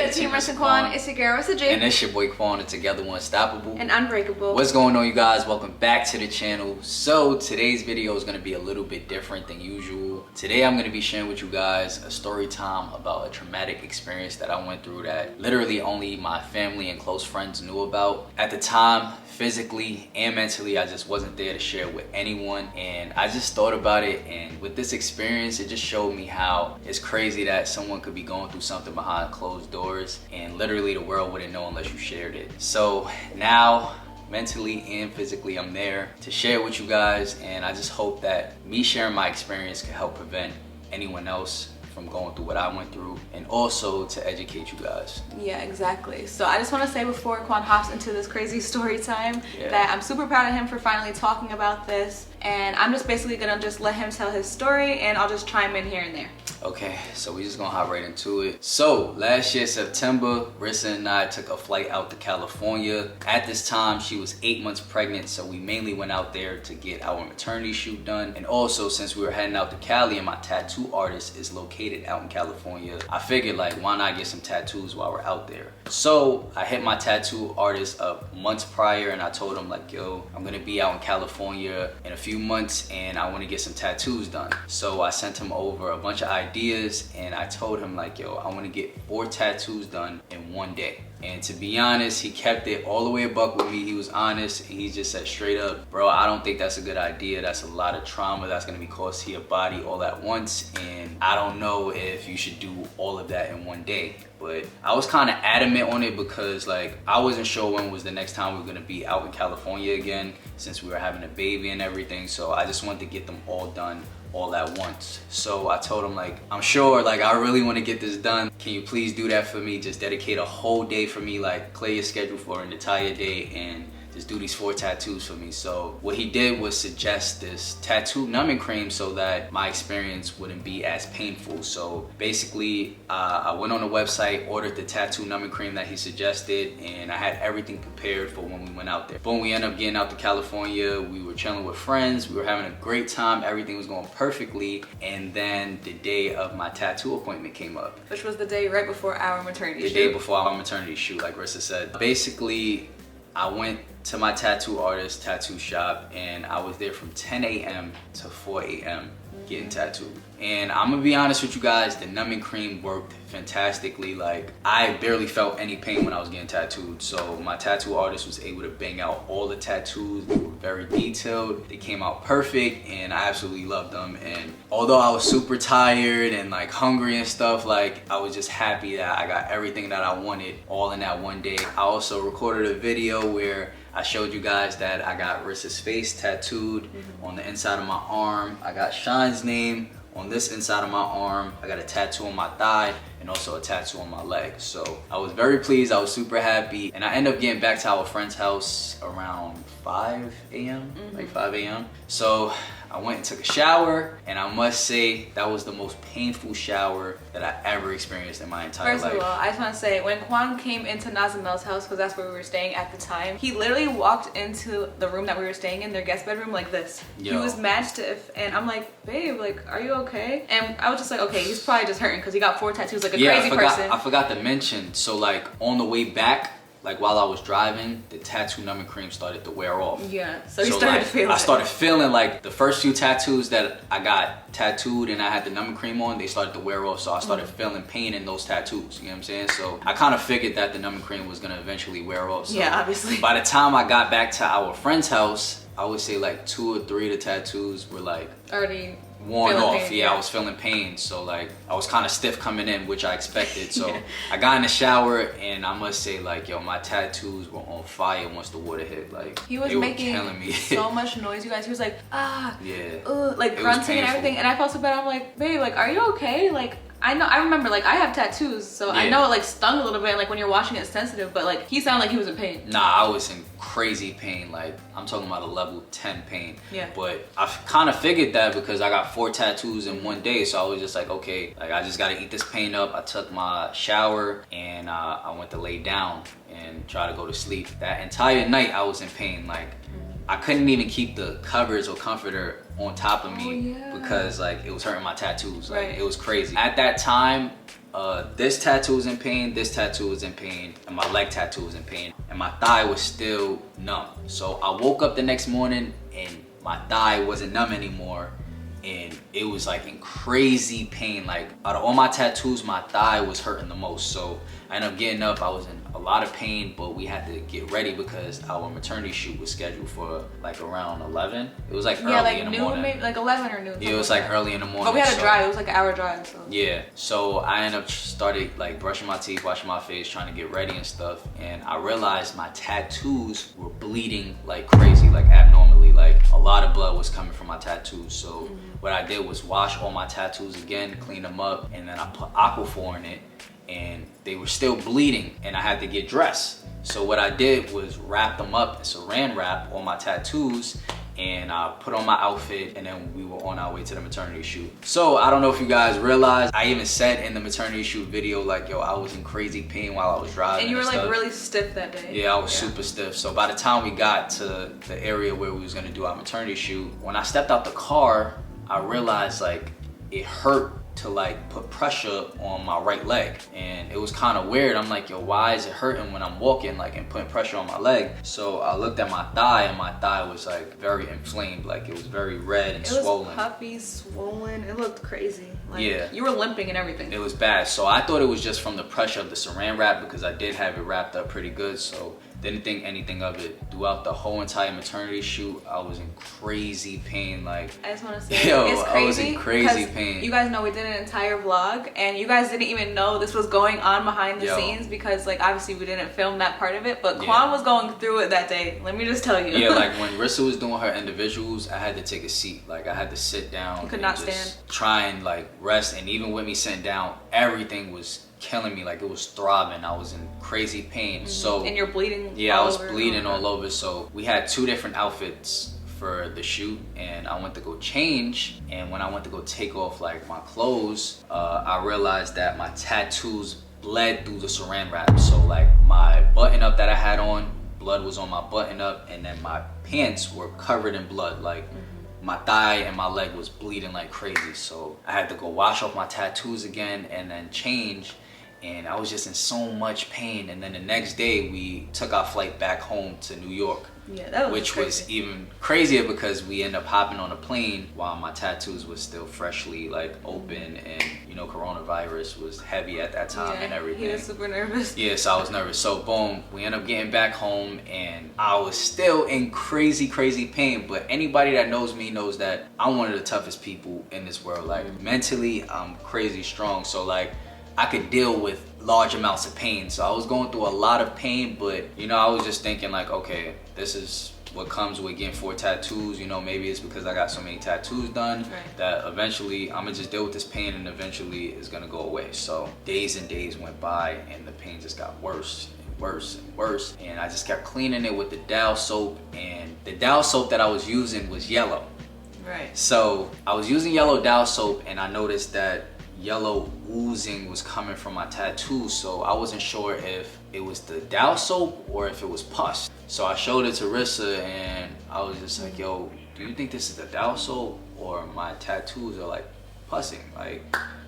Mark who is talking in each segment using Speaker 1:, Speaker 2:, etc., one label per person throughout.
Speaker 1: to Team Russ and Quan. It's your girl, Russ J.
Speaker 2: And it's your boy Quan, and together we're unstoppable.
Speaker 1: And unbreakable.
Speaker 2: What's going on, you guys? Welcome back to the channel. So today's video is going to be a little bit different than usual. Today I'm going to be sharing with you guys a story time about a traumatic experience that I went through that literally only my family and close friends knew about. At the time, physically and mentally, I just wasn't there to share with anyone, and I just thought about it, and with this experience it just showed me how it's crazy that someone could be going through something behind closed doors and literally the world wouldn't know unless you shared it. So now, mentally and physically, I'm there to share with you guys, and I just hope that me sharing my experience can help prevent anyone else from going through what I went through, and also to educate you guys.
Speaker 1: Yeah, exactly. So I just want to say before Quan hops into this crazy story time that I'm super proud of him for finally talking about this, and I'm just basically gonna just let him tell his story and I'll just chime in here and there.
Speaker 2: Okay, so we just gonna hop right into it. So last year, September, Rissa and I took a flight out to California. At this time, she was 8 months pregnant, so we mainly went out there to get our maternity shoot done. And also, since we were heading out to Cali and my tattoo artist is located out in California, I figured, like, why not get some tattoos while we're out there? So I hit my tattoo artist up months prior and I told him, like, yo, I'm gonna be out in California in a few months and I wanna get some tattoos done. So I sent him over a bunch of ideas and I told him, like, yo, I want to get 4 tattoos done in one day. And to be honest, he kept it all the way a buck with me. He was honest and he just said straight up, bro, I don't think that's a good idea. That's a lot of trauma that's going to be caused to your body all at once, and I don't know if you should do all of that in one day. But I was kind of adamant on it because, like, I wasn't sure when was the next time we were going to be out in California again, since we were having a baby and everything. So I just wanted to get them all done all at once. So I told him, like, I'm sure, like, I really want to get this done. Can you please do that for me? Just dedicate a whole day for me, like, clear your schedule for an entire day and just do these 4 tattoos for me. So what he did was suggest this tattoo numbing cream so that my experience wouldn't be as painful. So basically, I went on the website, ordered the tattoo numbing cream that he suggested, and I had everything prepared for when we went out there. Boom, we ended up getting out to California. We were chilling with friends. We were having a great time. Everything was going perfectly. And then the day of my tattoo appointment came up.
Speaker 1: Which was the day right before our maternity shoot.
Speaker 2: The day before our maternity shoot, like Rissa said. Basically, I went to my tattoo artist tattoo shop and I was there from 10 a.m. to 4 a.m. getting tattooed. And I'm gonna be honest with you guys, the numbing cream worked fantastically. Like, I barely felt any pain when I was getting tattooed. So my tattoo artist was able to bang out all the tattoos. They were very detailed. They came out perfect and I absolutely loved them. And although I was super tired and like hungry and stuff, like, I was just happy that I got everything that I wanted all in that one day. I also recorded a video where I showed you guys that I got Rissa's face tattooed on the inside of my arm. I got Sean's name on this inside of my arm. I got a tattoo on my thigh and also a tattoo on my leg. So I was very pleased. I was super happy. And I ended up getting back to our friend's house around 5 a.m. Like 5 a.m. So I went and took a shower, and I must say that was the most painful shower that I ever experienced in my entire life.
Speaker 1: First of all, I just want to say, when Quan came into Nazamel's house, because that's where we were staying at the time, he literally walked into the room that we were staying in, their guest bedroom, like this. Yo. He was mad stiff, and I'm like, babe, like, are you okay? And I was just like, okay, he's probably just hurting because he got 4 tattoos like a crazy person.
Speaker 2: I forgot to mention, so like on the way back, like while I was driving, the tattoo numbing cream started to wear off.
Speaker 1: Yeah, so you started to feel it.
Speaker 2: I started feeling like the first few tattoos that I got tattooed and I had the numbing cream on, they started to wear off. So I started feeling pain in those tattoos, you know what I'm saying? So I kind of figured that the numbing cream was gonna eventually wear off. So
Speaker 1: yeah, obviously.
Speaker 2: By the time I got back to our friend's house, I would say like 2 or 3 of the tattoos were like
Speaker 1: already
Speaker 2: worn off.
Speaker 1: Pain,
Speaker 2: yeah, I was feeling pain. So like I was kind of stiff coming in, which I expected. So I got in the shower and I must say, like, yo, my tattoos were on fire once the water hit. Like,
Speaker 1: he was making so much noise, you guys. He was like, like grunting and everything. And I felt so bad. I'm like, babe, like, are you okay? Like, I remember, like, I have tattoos, so I know it like stung a little bit, and like when you're washing it's sensitive, but like he sounded like he was in pain.
Speaker 2: Nah, I was in crazy pain. Like, I'm talking about a level 10 pain.
Speaker 1: Yeah.
Speaker 2: But I kind of figured that because I got 4 tattoos in one day, so I was just like, okay, like, I just gotta eat this pain up. I took my shower and I went to lay down and try to go to sleep. That entire night I was in pain. Like, I couldn't even keep the covers or comforter on top of me because like it was hurting my tattoos. Like, it was crazy. At that time, This tattoo was in pain, this tattoo was in pain, and my leg tattoo was in pain, and my thigh was still numb. So I woke up the next morning and my thigh wasn't numb anymore, and it was like in crazy pain. Like out of all my tattoos, my thigh was hurting the most. So I ended up getting up. I was in a lot of pain, but we had to get ready because our maternity shoot was scheduled for like around 11. It was like early in the morning.
Speaker 1: Maybe like 11 or noon.
Speaker 2: Yeah, it was like early in the morning.
Speaker 1: But we had a drive. It was like an hour drive. So.
Speaker 2: Yeah. So I ended up started like brushing my teeth, washing my face, trying to get ready and stuff. And I realized my tattoos were bleeding like crazy, like abnormally. Like a lot of blood was coming from my tattoos. So what I did was wash all my tattoos again, clean them up, and then I put Aquaphor in it, and they were still bleeding, and I had to get dressed. So what I did was wrap them up, saran wrap on my tattoos, and I put on my outfit, and then we were on our way to the maternity shoot. So I don't know if you guys realized, I even said in the maternity shoot video, like, yo, I was in crazy pain while I was driving.
Speaker 1: And you were like really stiff that day.
Speaker 2: Yeah, I was super stiff. So by the time we got to the area where we was gonna do our maternity shoot, when I stepped out the car, I realized like it hurt to like put pressure on my right leg, and it was kind of weird. I'm like, yo, why is it hurting when I'm walking like and putting pressure on my leg? So I looked at my thigh, and my thigh was like very inflamed, like it was very red and swollen.
Speaker 1: It was puffy, swollen. It looked crazy. Like,
Speaker 2: yeah,
Speaker 1: you were limping and everything.
Speaker 2: It was bad. So I thought it was just from the pressure of the saran wrap, because I did have it wrapped up pretty good, so didn't think anything of it. Throughout the whole entire maternity shoot, I was in crazy pain. Like,
Speaker 1: I just want to say,
Speaker 2: yo,
Speaker 1: it's crazy.
Speaker 2: I was in crazy pain.
Speaker 1: You guys know we did an entire vlog, and you guys didn't even know this was going on behind the scenes, because like obviously we didn't film that part of it, but Quan was going through it that day. Let me just tell you.
Speaker 2: Yeah, like when Rissa was doing her individuals, I had to take a seat. Like I had to sit down.
Speaker 1: You could not stand.
Speaker 2: Try and like rest, and even with me sitting down, everything was killing me. Like it was throbbing. I was in crazy pain. So
Speaker 1: and you're bleeding.
Speaker 2: Yeah, I was bleeding all over. So we had 2 different outfits for the shoot, and I went to go change, and when I went to go take off like my clothes, I realized that my tattoos bled through the saran wrap. So like my button up that I had on, blood was on my button up, and then my pants were covered in blood. Like my thigh and my leg was bleeding like crazy. So I had to go wash off my tattoos again and then change, and I was just in so much pain. And then the next day we took our flight back home to New York.
Speaker 1: Yeah, that was
Speaker 2: which
Speaker 1: crazy.
Speaker 2: Was even crazier because we ended up hopping on a plane while my tattoos was still freshly like open, and you know coronavirus was heavy at that time and everything.
Speaker 1: He was super nervous.
Speaker 2: Yeah, so I was nervous. So boom, we ended up getting back home, and I was still in crazy pain. But anybody that knows me knows that I'm one of the toughest people in this world. Like mentally, I'm crazy strong. So like I could deal with large amounts of pain. So I was going through a lot of pain, but you know, I was just thinking like, okay, this is what comes with getting 4 tattoos. You know, maybe it's because I got so many tattoos done that eventually I'm gonna just deal with this pain, and eventually it's gonna go away. So days and days went by, and the pain just got worse and worse and worse. And I just kept cleaning it with the Dow soap, and the Dow soap that I was using was yellow.
Speaker 1: Right.
Speaker 2: So I was using yellow Dow soap, and I noticed that yellow oozing was coming from my tattoo. So I wasn't sure if it was the Dow soap or if it was pus. So I showed it to Rissa, and I was just like, yo, do you think this is the Dow soap or my tattoos are like pussing? Like,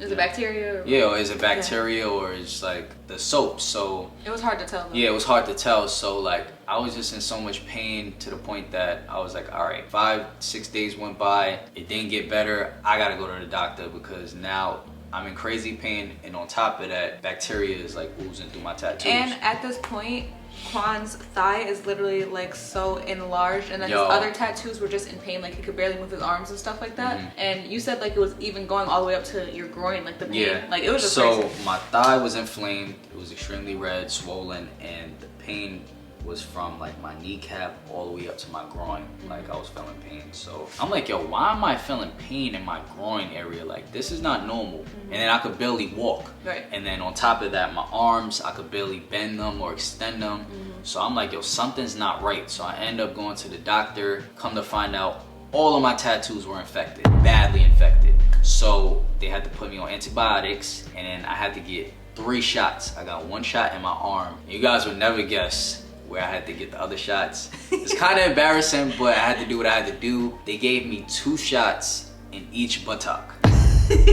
Speaker 1: is it bacteria? Or
Speaker 2: yeah, or is it bacteria or it's like the soap? So
Speaker 1: it was hard to tell though.
Speaker 2: Yeah, it was hard to tell. So like I was just in so much pain to the point that I was like, all right, 5-6 days went by, it didn't get better. I gotta go to the doctor because now I'm in crazy pain, and on top of that, bacteria is like oozing through my tattoos.
Speaker 1: And at this point, Quan's thigh is literally like so enlarged, and then his other tattoos were just in pain. Like he could barely move his arms and stuff like that. And you said like it was even going all the way up to your groin, like the pain.
Speaker 2: Yeah.
Speaker 1: Like it was just
Speaker 2: so
Speaker 1: crazy.
Speaker 2: My thigh was inflamed. It was extremely red, swollen, and the pain was from like my kneecap all the way up to my groin. Like I was feeling pain. So I'm like, yo, why am I feeling pain in my groin area? Like this is not normal. And then I could barely walk.
Speaker 1: Right.
Speaker 2: And then on top of that, my arms, I could barely bend them or extend them. So I'm like, yo, something's not right. So I end up going to the doctor. Come to find out, all of my tattoos were infected, badly infected. So they had to put me on antibiotics, and then I had to get 3 shots. I got 1 shot in my arm. You guys would never guess where I had to get the other shots. It's kind of embarrassing, but I had to do what I had to do. They gave me 2 shots in each buttock.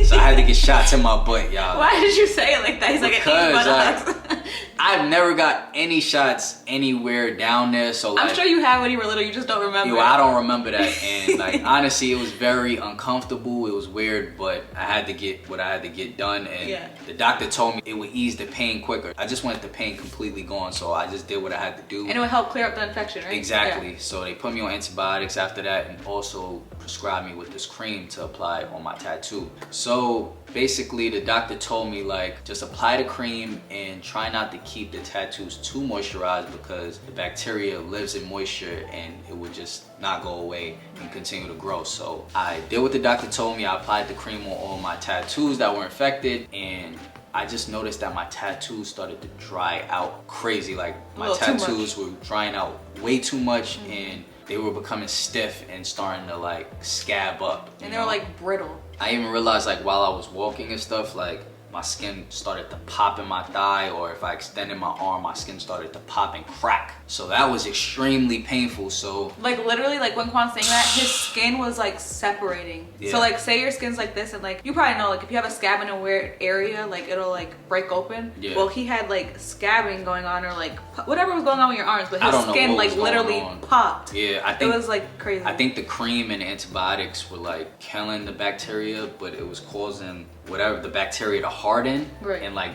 Speaker 2: So I had to get shots in my butt, y'all.
Speaker 1: Why did you say it like that? He's like,
Speaker 2: because I've never got any shots anywhere down there. So like,
Speaker 1: I'm sure you had when you were little. You just don't remember.
Speaker 2: I don't remember that. And like honestly, it was very uncomfortable. It was weird, but I had to get what I had to get done. And the doctor told me it would ease the pain quicker. I just wanted the pain completely gone, so I just did what I had to do.
Speaker 1: And it would help clear up the infection, right?
Speaker 2: Exactly. So they put me on antibiotics after that, and also prescribed me with this cream to apply on my tattoo. So basically the doctor told me like just apply the cream and try not to keep the tattoos too moisturized, because the bacteria lives in moisture and it would just not go away and continue to grow. So I did what the doctor told me. I applied the cream on all my tattoos that were infected, and I just noticed that my tattoos started to dry out crazy. Like my tattoos were drying out way too much, and they were becoming stiff and starting to like scab up.
Speaker 1: And they were like brittle.
Speaker 2: I even realized like while I was walking and stuff, like my skin started to pop in my thigh, or if I extended my arm, my skin started to pop and crack. So that was extremely painful. So
Speaker 1: like literally, like when Quan's saying that, his skin was like separating. So like say your skin's like this, and like you probably know, like if you have a scab in a weird area, like it'll like break open. Well, he had like scabbing going on, or like whatever was going on with your arms, but his skin like literally popped.
Speaker 2: I think
Speaker 1: it was like crazy.
Speaker 2: I think the cream and antibiotics were like killing the bacteria, but it was causing whatever the bacteria to harden, and like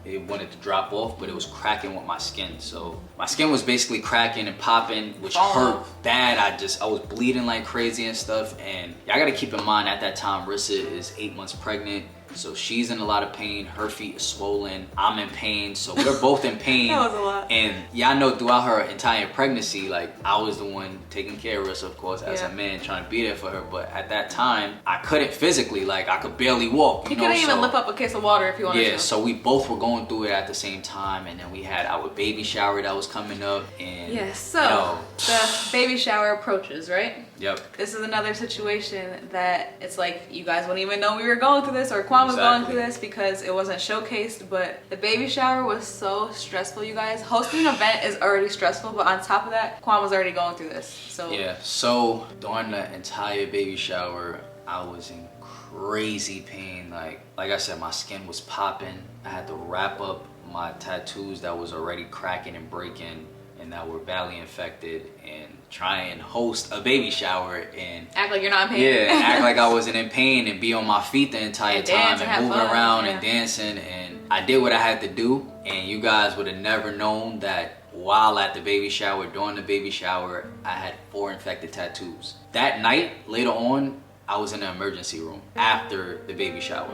Speaker 2: it wanted to drop off, but it was cracking with my skin. So my skin was basically cracking and popping, which hurt bad. I was bleeding like crazy and stuff. And y'all gotta keep in mind, at that time Rissa is 8 months pregnant, so she's in a lot of pain. Her feet are swollen, I'm in pain, so we're both in pain.
Speaker 1: That was a lot.
Speaker 2: And y'all know throughout her entire pregnancy, like I was the one taking care of Rissa, of course, as a man, trying to be there for her. But at that time I couldn't physically, like I could barely walk.
Speaker 1: You couldn't even lift up a case of water if you wanted to.
Speaker 2: Yeah, so we both were going through it at the same time, and then we had our baby shower that was coming up. And
Speaker 1: so the baby shower approaches, right?
Speaker 2: Yep.
Speaker 1: This is another situation that it's like you guys wouldn't even know we were going through this, or Quan was going through this, because it wasn't showcased. But the baby shower was so stressful, you guys. Hosting an event is already stressful, but on top of that, Quan was already going through this. So
Speaker 2: yeah, so during the entire baby shower, I was in crazy pain. Like I said, my skin was popping. I had to wrap up my tattoos that was already cracking and breaking and that were badly infected, and try and host a baby shower and
Speaker 1: act like you're not in pain.
Speaker 2: Yeah, act like I wasn't in pain, and be on my feet the entire time and moving around and dancing. And I did what I had to do, and you guys would have never known that while at the baby shower, during the baby shower, I had 4 infected tattoos. That night, later on, I was in the emergency room after the baby shower.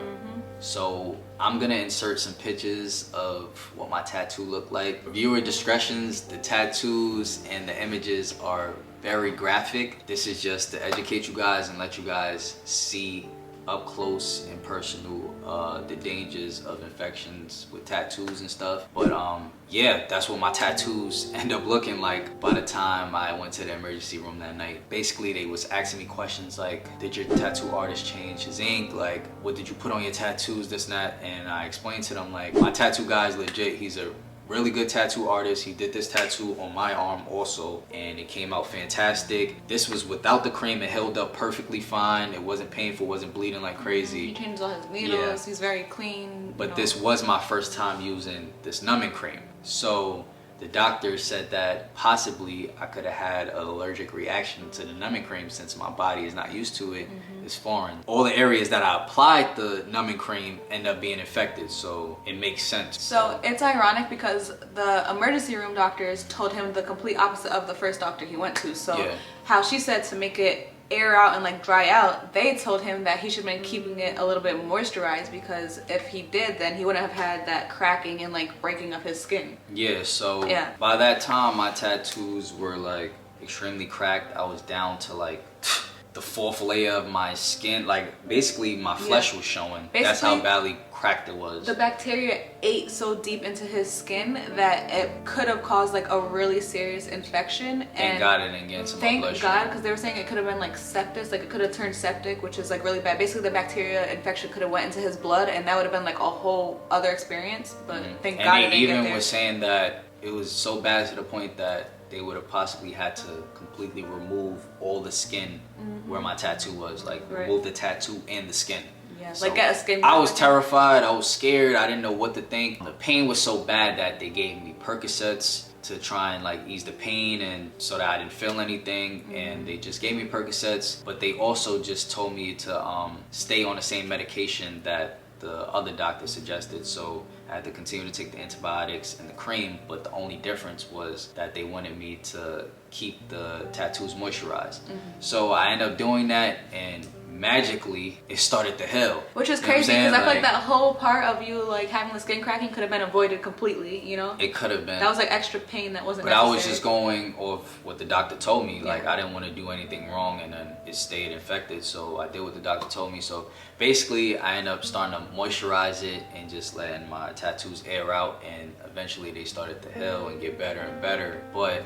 Speaker 2: So I'm gonna insert some pictures of what my tattoo looked like. Viewer discretions, the tattoos and the images are very graphic. This is just to educate you guys and let you guys see up close and personal the dangers of infections with tattoos and stuff. But yeah, that's what my tattoos end up looking like by the time I went to the emergency room that night. Basically, they was asking me questions like, did your tattoo artist change his ink? Like, what did you put on your tattoos, this and that? And I explained to them, like, my tattoo guy's legit. He's a really good tattoo artist. He did this tattoo on my arm also, and it came out fantastic. This was without the cream. It held up perfectly fine. It wasn't painful, wasn't bleeding like crazy.
Speaker 1: He changed all his needles. He's very clean.
Speaker 2: But this was my first time using this numbing cream. So the doctor said that possibly I could have had an allergic reaction to the numbing cream, since my body is not used to it. It's foreign. All the areas that I applied the numbing cream end up being infected, so it makes sense.
Speaker 1: So it's ironic because the emergency room doctors told him the complete opposite of the first doctor he went to. So how she said to make it air out and like dry out, they told him that he should have been keeping it a little bit moisturized, because if he did, then he wouldn't have had that cracking and like breaking of his skin. So by that time my tattoos were like extremely cracked. I was down to like the 4th layer of my skin. Like basically my flesh was showing. That's how badly cracked it was. The bacteria ate so deep into his skin that it could have caused like a really serious infection.
Speaker 2: Thank God it didn't get into my bloodstream.
Speaker 1: Thank God, because they were saying it could have been like sepsis, like it could have turned septic, which is like really bad. Basically the bacteria infection could have went into his blood, and that would have been like a whole other experience. But thank God it didn't get there. And they even was saying that it was so bad to the point that they would have possibly had to completely remove all the skin where my tattoo was, like remove the tattoo and the skin. Yeah,
Speaker 2: So
Speaker 1: like get a skin.
Speaker 2: I was terrified. I was scared. I didn't know what to think. The pain was so bad that they gave me Percocets to try and like ease the pain and so that I didn't feel anything. And they just gave me Percocets, but they also just told me to stay on the same medication that the other doctor suggested. So I had to continue to take the antibiotics and the cream, but the only difference was that they wanted me to keep the tattoos moisturized. So I ended up doing that, and magically it started to heal.
Speaker 1: Which is crazy because I feel like that whole part of you like having the skin cracking could have been avoided completely, you know?
Speaker 2: It could have been.
Speaker 1: That was like extra pain that wasn't
Speaker 2: But
Speaker 1: necessary.
Speaker 2: I was just going off what the doctor told me. Like I didn't want to do anything wrong and then it stayed infected. So I did what the doctor told me. So basically I ended up starting to moisturize it and just letting my tattoos air out, and eventually they started to heal and get better and better. But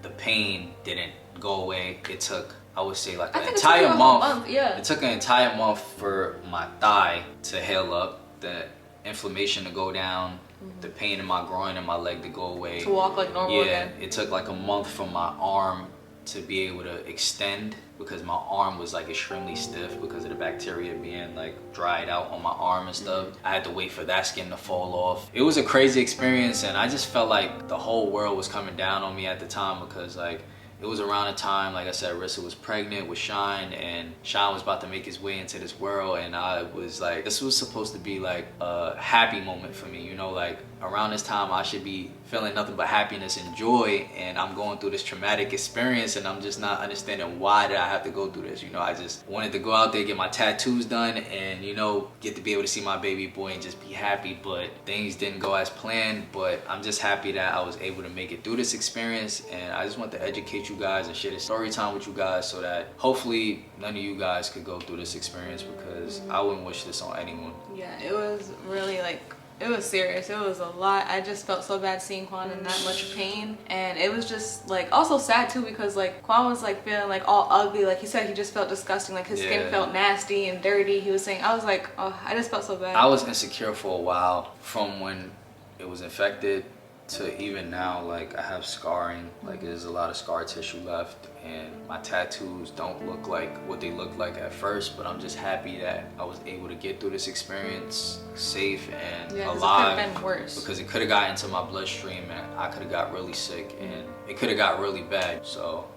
Speaker 2: the pain didn't go away. It took, I would say, like an entire month. It took an entire month for my thigh to heal up, the inflammation to go down, the pain in my groin and my leg to go away.
Speaker 1: To walk like normal again.
Speaker 2: It took like a month for my arm to be able to extend, because my arm was like extremely stiff because of the bacteria being like dried out on my arm and stuff. I had to wait for that skin to fall off. It was a crazy experience, and I just felt like the whole world was coming down on me at the time, because like it was around the time, like I said, Rissa was pregnant with Shine, and Shine was about to make his way into this world, and I was like, this was supposed to be like a happy moment for me, you know, like around this time I should be feeling nothing but happiness and joy, and I'm going through this traumatic experience and I'm just not understanding why did I have to go through this. You know, I just wanted to go out there, get my tattoos done, and you know, get to be able to see my baby boy and just be happy. But things didn't go as planned, but I'm just happy that I was able to make it through this experience, and I just want to educate you guys and share this story time with you guys so that hopefully none of you guys could go through this experience, because I wouldn't wish this on anyone.
Speaker 1: Yeah, it was really like, it was serious. It was a lot. I just felt so bad seeing Quan in that much pain, and it was just like also sad too, because like Quan was like feeling like all ugly. Like he said, he just felt disgusting. Like his skin felt nasty and dirty. He was saying, I was like, oh, I just felt so bad.
Speaker 2: I was insecure for a while, from when it was infected to even now. Like I have scarring, like there's a lot of scar tissue left, and my tattoos don't look like what they looked like at first, but I'm just happy that I was able to get through this experience safe and alive.
Speaker 1: It could have been worse,
Speaker 2: because it could have got into my bloodstream and I could have got really sick, and it could have got really bad. So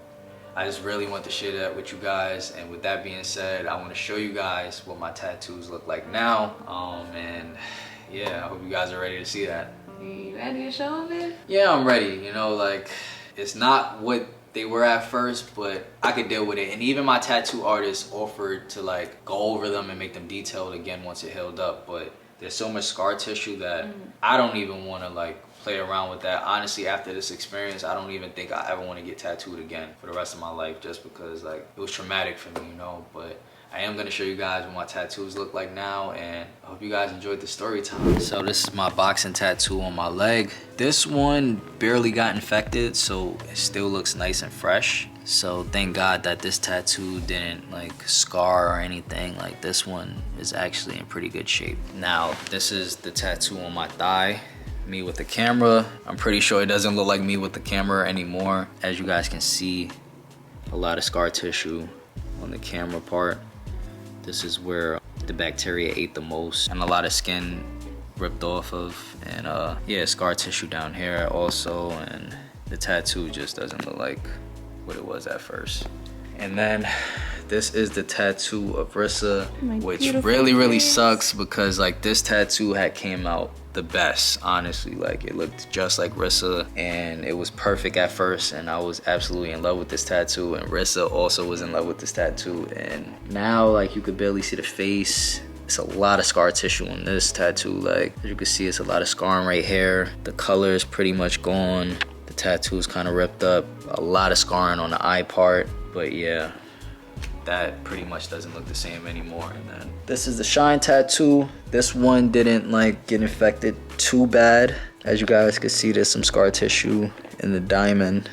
Speaker 2: I just really want to share that with you guys. And with that being said, I want to show you guys what my tattoos look like now. And yeah, I hope you guys are ready to see that.
Speaker 1: You ready to show them it?
Speaker 2: Yeah, I'm ready. You know, like it's not what they were at first, but I could deal with it. And even my tattoo artist offered to like go over them and make them detailed again once it healed up. But there's so much scar tissue that I don't even want to like play around with that. Honestly, after this experience, I don't even think I ever want to get tattooed again for the rest of my life, just because like it was traumatic for me, you know. But I am going to show you guys what my tattoos look like now, and I hope you guys enjoyed the story time. So this is my boxing tattoo on my leg. This one barely got infected, so it still looks nice and fresh. So thank God that this tattoo didn't like scar or anything. Like this one is actually in pretty good shape. Now this is the tattoo on my thigh. Me with the camera. I'm pretty sure it doesn't look like me with the camera anymore. As you guys can see, a lot of scar tissue on the camera part. This is where the bacteria ate the most, and a lot of skin ripped off of, and yeah, scar tissue down here also, and the tattoo just doesn't look like what it was at first. And then this is the tattoo of Rissa, which really sucks, because like this tattoo had came out the best, honestly. Like it looked just like Rissa, and it was perfect at first, and I was absolutely in love with this tattoo, and Rissa also was in love with this tattoo. And now like you could barely see the face. It's a lot of scar tissue on this tattoo. Like as you can see, it's a lot of scarring right here. The color is pretty much gone. The tattoo is kind of ripped up. A lot of scarring on the eye part, but yeah, that pretty much doesn't look the same anymore. And then this is the Shine tattoo. This one didn't like get infected too bad. As you guys can see, there's some scar tissue in the diamond,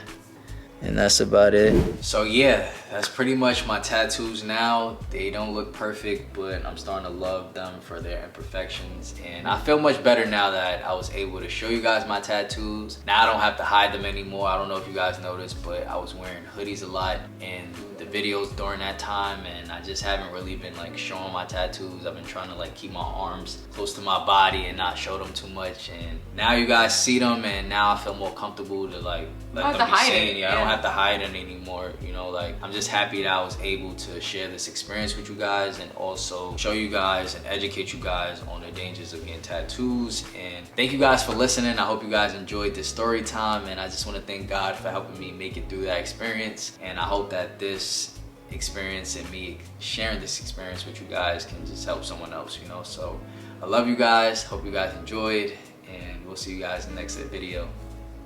Speaker 2: and that's about it. So yeah, that's pretty much my tattoos now. They don't look perfect, but I'm starting to love them for their imperfections. And I feel much better now that I was able to show you guys my tattoos. Now I don't have to hide them anymore. I don't know if you guys noticed, but I was wearing hoodies a lot in the videos during that time, and I just haven't really been like showing my tattoos. I've been trying to like keep my arms close to my body and not show them too much. And now you guys see them, and now I feel more comfortable to like let them be seen. Yeah, I don't have to hide it anymore. You know, like I'm just happy that I was able to share this experience with you guys and also show you guys and educate you guys on the dangers of getting tattoos. And thank you guys for listening. I hope you guys enjoyed this story time, and I just want to thank God for helping me make it through that experience. And I hope that this experience and me sharing this experience with you guys can just help someone else, you know. So I love you guys, hope you guys enjoyed, and we'll see you guys in the next video.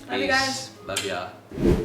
Speaker 1: Love you guys.
Speaker 2: Love y'all.